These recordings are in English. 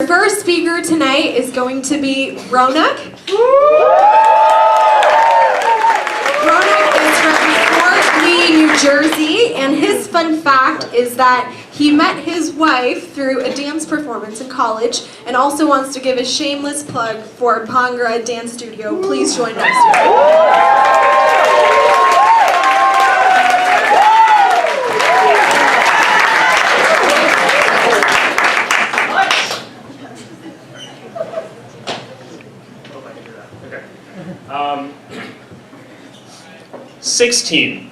Our first speaker tonight is going to be Ronak. Ronak is from Fort Lee, New Jersey, and his fun fact is that he met his wife through a dance performance in college and also wants to give a shameless plug for Bhangra Dance Studio. Please join us. Okay. 16.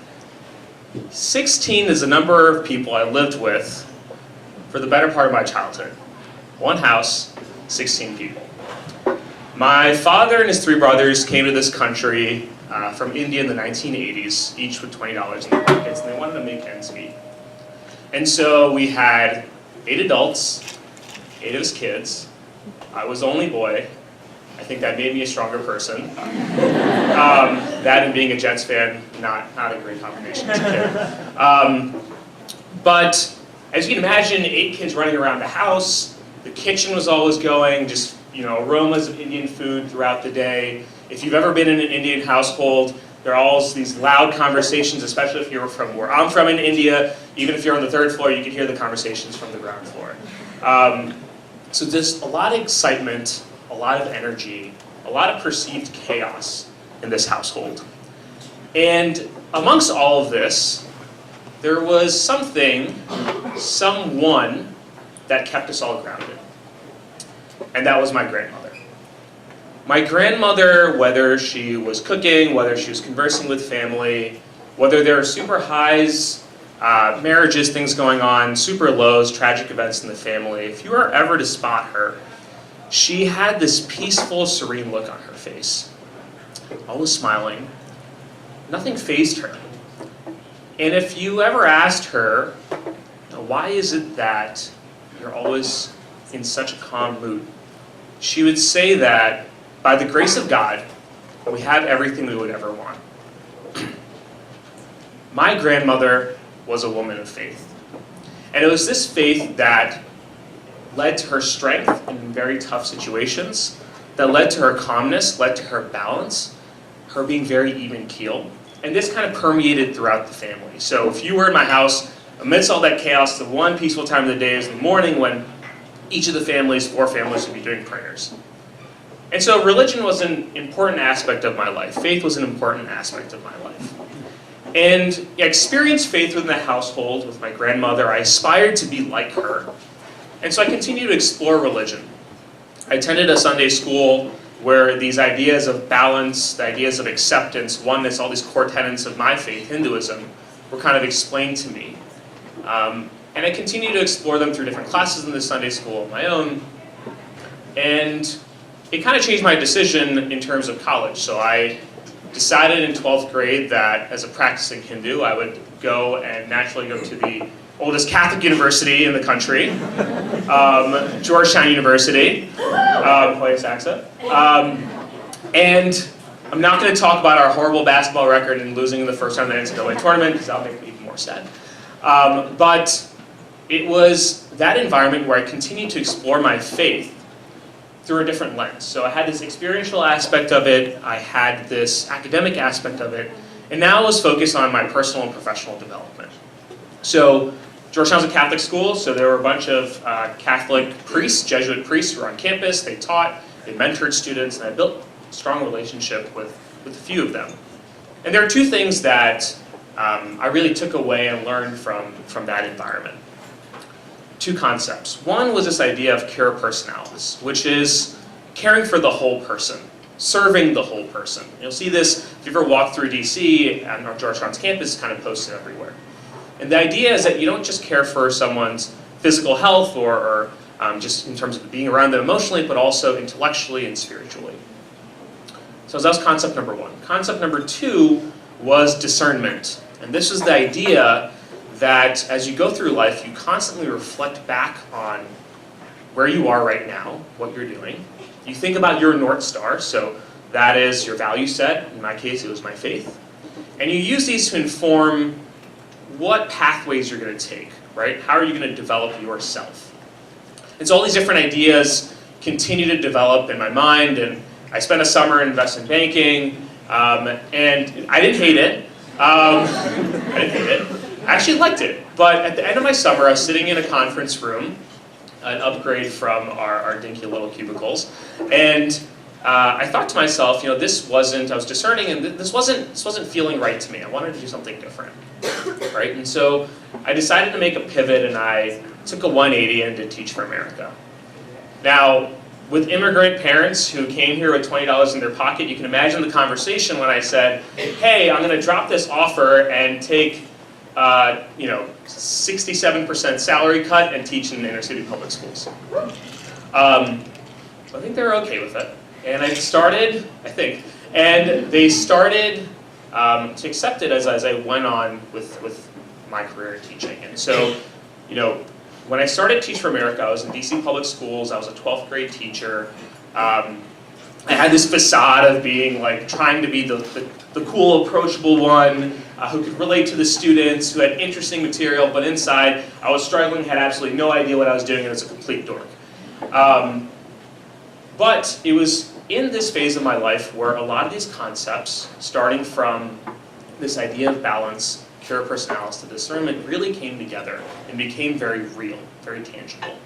16 is the number of people I lived with for the better part of my childhood. One house, 16 people. My father and his three brothers came to this country from India in the 1980s, each with $20 in their pockets, and they wanted to make ends meet. And so we had 8 adults, 8 of us kids. I was the only boy. I think that made me a stronger person. That and being a Jets fan, not a great combination as a kid. But as you can imagine, 8 kids running around the house. The kitchen was always going, just aromas of Indian food throughout the day. If you've ever been in an Indian household, there are always these loud conversations, especially if you're from where I'm from in India. Even if you're on the 3rd floor, you can hear the conversations from the ground floor. So there's a lot of excitement, a lot of energy, a lot of perceived chaos in this household. And amongst all of this, there was someone that kept us all grounded. And that was my grandmother. My grandmother, whether she was cooking, whether she was conversing with family, whether there were super highs, marriages, things going on, super lows, tragic events in the family, if you were ever to spot her, she had this peaceful, serene look on her face, always smiling. Nothing fazed her. And if you ever asked her, why is it that you're always in such a calm mood, she would say that by the grace of God, we have everything we would ever want. My grandmother was a woman of faith. And it was this faith that led to her strength in very tough situations, that led to her calmness, led to her balance, her being very even-keeled. And this kind of permeated throughout the family. So if you were in my house, amidst all that chaos, the one peaceful time of the day is the morning when each of the families, 4 families, would be doing prayers. And so religion was an important aspect of my life. Faith was an important aspect of my life. And I experienced faith within the household with my grandmother. I aspired to be like her. And so I continued to explore religion. I attended a Sunday school where these ideas of balance, the ideas of acceptance, oneness, all these core tenets of my faith, Hinduism, were kind of explained to me. And I continued to explore them through different classes in the Sunday school of my own. And it kind of changed my decision in terms of college. So I decided in 12th grade that as a practicing Hindu, I would go and naturally go to the oldest Catholic university in the country, Georgetown University, Hoya Saxa. And I'm not going to talk about our horrible basketball record and losing in the first round of the NCAA tournament, because that'll make me even more sad. But it was that environment where I continued to explore my faith through a different lens. So I had this experiential aspect of it, I had this academic aspect of it, and now I was focused on my personal and professional development. So Georgetown's a Catholic school, so there were a bunch of Catholic priests, Jesuit priests who were on campus. They taught, they mentored students, and I built a strong relationship with a few of them. And there are 2 things that I really took away and learned from that environment. 2 concepts. One was this idea of cura personalis, which is caring for the whole person, serving the whole person. You'll see this if you ever walk through DC and Georgetown's campus, kind of posted everywhere. And the idea is that you don't just care for someone's physical health or just in terms of being around them emotionally, but also intellectually and spiritually. So that was concept number 1. Concept number 2 was discernment. And this was the idea that as you go through life, you constantly reflect back on where you are right now, what you're doing. You think about your North Star, so that is your value set. In my case, it was my faith. And you use these to inform what pathways you're going to take, right? How are you going to develop yourself? And so all these different ideas continue to develop in my mind, and I spent a summer in investment banking, and I didn't hate it. I didn't hate it. I actually liked it. But at the end of my summer, I was sitting in a conference room, an upgrade from our dinky little cubicles, and I thought to myself, I was discerning, and this wasn't feeling right to me. I wanted to do something different, right? And so I decided to make a pivot, and I took a 180 and did Teach for America. Now, with immigrant parents who came here with $20 in their pocket, you can imagine the conversation when I said, hey, I'm going to drop this offer and take 67% salary cut and teach in inner city public schools. I think they were okay with it. And they started to accept it as I went on with my career in teaching. And so, when I started Teach for America, I was in DC public schools. I was a 12th grade teacher. I had this facade of being trying to be the cool, approachable one who could relate to the students, who had interesting material, but inside I was struggling, had absolutely no idea what I was doing, and was a complete dork. But it was in this phase of my life where a lot of these concepts, starting from this idea of balance, pure personality to discernment, really came together and became very real, very tangible.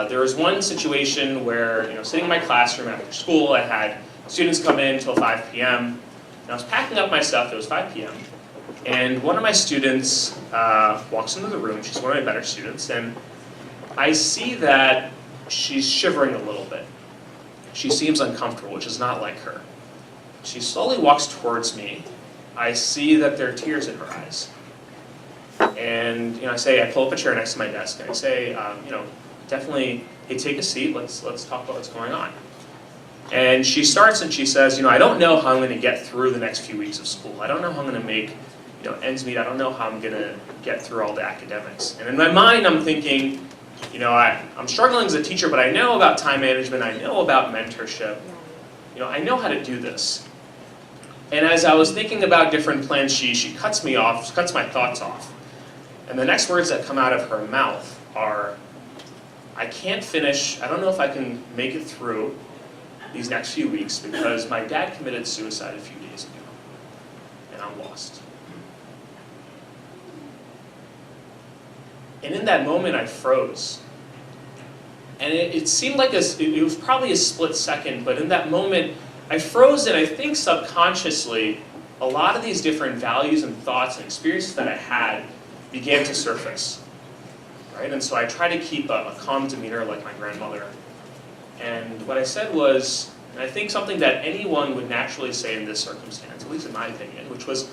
There was one situation where, sitting in my classroom after school, I had students come in until 5 p.m. and I was packing up my stuff. It was 5 p.m. and one of my students walks into the room. She's one of my better students, and I see that she's shivering a little bit. She seems uncomfortable, which is not like her. She slowly walks towards me. I see that there are tears in her eyes. And I pull up a chair next to my desk, and I say, definitely, hey, take a seat, let's talk about what's going on. And she starts and she says, I don't know how I'm going to get through the next few weeks of school. I don't know how I'm going to make ends meet. I don't know how I'm going to get through all the academics. And in my mind, I'm thinking, I'm struggling as a teacher, but I know about time management, I know about mentorship. I know how to do this. And as I was thinking about different plans, she cuts me off, cuts my thoughts off. And the next words that come out of her mouth are, I can't finish, I don't know if I can make it through these next few weeks because my dad committed suicide a few days ago, and I'm lost. And in that moment, I froze. And it seemed like it was probably a split second, but in that moment, I froze, and I think subconsciously, a lot of these different values and thoughts and experiences that I had began to surface. Right? And so I tried to keep a calm demeanor like my grandmother. And what I said was, and I think something that anyone would naturally say in this circumstance, at least in my opinion, which was,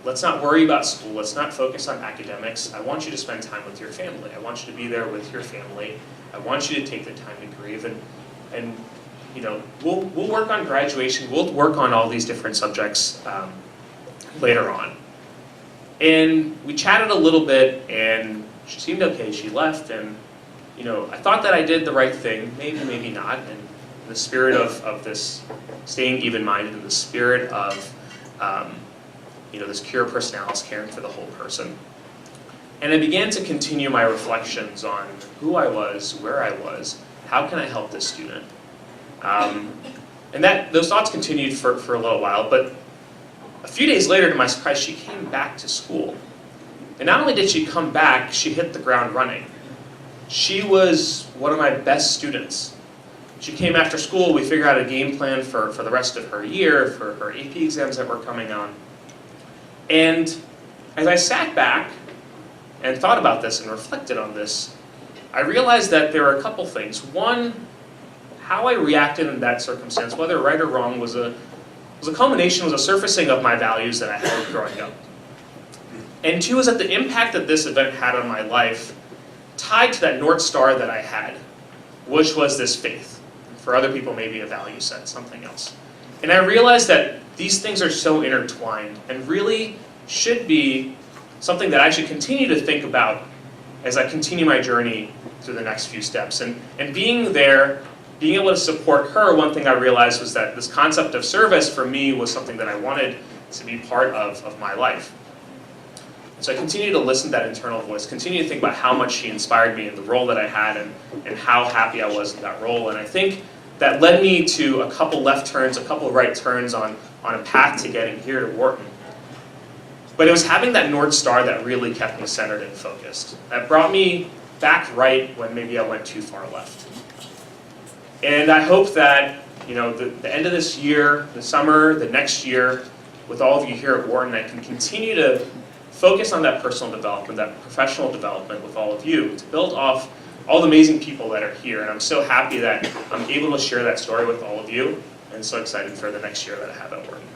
let's not worry about school, let's not focus on academics. I want you to spend time with your family. I want you to be there with your family. I want you to take the time to grieve, and we'll work on graduation, we'll work on all these different subjects later on. And we chatted a little bit, and she seemed okay. She left, and I thought that I did the right thing, maybe not, and in the spirit of this staying even-minded, in the spirit of this pure personality, caring for the whole person. And I began to continue my reflections on who I was, where I was, how can I help this student? And those thoughts continued for a little while, but a few days later, to my surprise, she came back to school. And not only did she come back, she hit the ground running. She was one of my best students. She came after school, we figured out a game plan for the rest of her year, for her AP exams that were coming on. And as I sat back and thought about this and reflected on this, I realized that there were a couple things. One, how I reacted in that circumstance, whether right or wrong, was a culmination, was a surfacing of my values that I had growing up. And two is that the impact that this event had on my life tied to that North Star that I had, which was this faith. For other people, maybe a value set, something else. And I realized that these things are so intertwined and really should be something that I should continue to think about as I continue my journey through the next few steps. And being there, being able to support her, one thing I realized was that this concept of service for me was something that I wanted to be part of my life. So I continue to listen to that internal voice, continue to think about how much she inspired me in the role that I had and how happy I was in that role. And I think that led me to a couple left turns, a couple right turns on a path to getting here to Wharton. But it was having that North Star that really kept me centered and focused. That brought me back right when maybe I went too far left. And I hope that, you know, the end of this year, the summer, the next year, with all of you here at Wharton, I can continue to focus on that personal development, that professional development with all of you, to build off all the amazing people that are here. And I'm so happy that I'm able to share that story with all of you, and so excited for the next year that I have at Wharton.